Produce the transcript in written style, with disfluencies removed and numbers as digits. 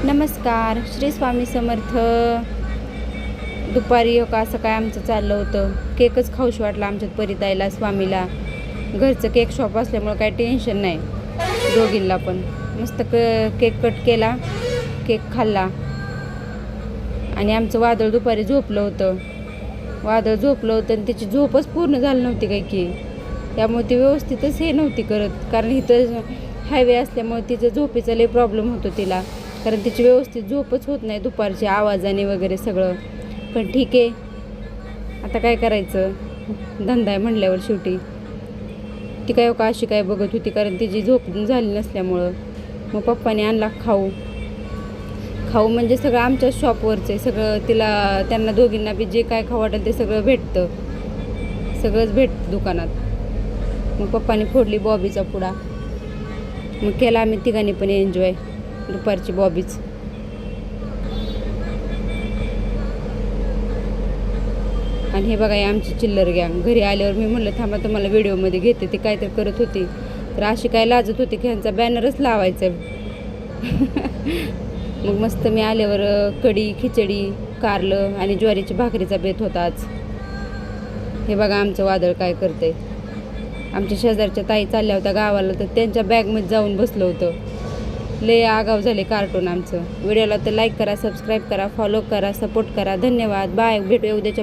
नमस्कार, श्री स्वामी समर्थ. दुपारी असं काय आमचं चाललं होतं, केकच खाऊशी वाटला आमच्यात परिताईला स्वामीला. घरचं केक शॉप असल्यामुळं काही टेन्शन नाही दोघींना पण. मस्त केक कट केला, केक खाल्ला. आणि आमचं वादळ दुपारी झोपलं होतं आणि त्याची झोपच पूर्ण झाली नव्हती काही की, त्यामुळे ती व्यवस्थितच हे नव्हती करत. कारण इथं हायवे असल्यामुळे तिचं झोपेचा लय प्रॉब्लेम होतो तिला, कारण तिची व्यवस्थित झोपच होत नाही दुपारची, आवाजाने वगैरे सगळं. पण ठीक आहे, आता काय करायचं, धंदा आहे म्हणल्यावर शेवटी. ती काय का अशी काय बघत होती, कारण तिची झोप झाली नसल्यामुळं. मग पप्पाने आणला खाऊ म्हणजे सगळं आमच्या शॉपवरचं आहे सगळं. त्यांना दोघींना बी जे काय खाऊ वाटेल ते सगळं भेटतं, सगळंच भेटतं दुकानात. मग पप्पाने फोडली बॉबीचा पुडा. मग केला आम्ही तिघांनी पण एन्जॉय दुपारची बॉबीच. आणि हे बघा, आमची चिल्लर गँग. घरी आल्यावर मी म्हणलं थांबा तुम्हाला व्हिडिओमध्ये घेते. ती काय तर करत होती, तर अशी काय लाजत होती की ह्यांचा बॅनरच लावायचा आहे. मग मस्त मी आल्यावर कढी, खिचडी, कारलं आणि ज्वारीची भाकरीचा बेत होता आज. हे बघा आमचं वादळ काय करते. आमच्या शेजारच्या ताई चालल्या होत्या गावाला, तर त्यांच्या बॅगमध्ये जाऊन बसलं होतं. लय आगाव झाले कार्टून आमचं. व्हिडिओला तर लाईक करा, सबस्क्राईब करा, फॉलो करा, सपोर्ट करा. धन्यवाद. बाय. भेटूया उद्याच्या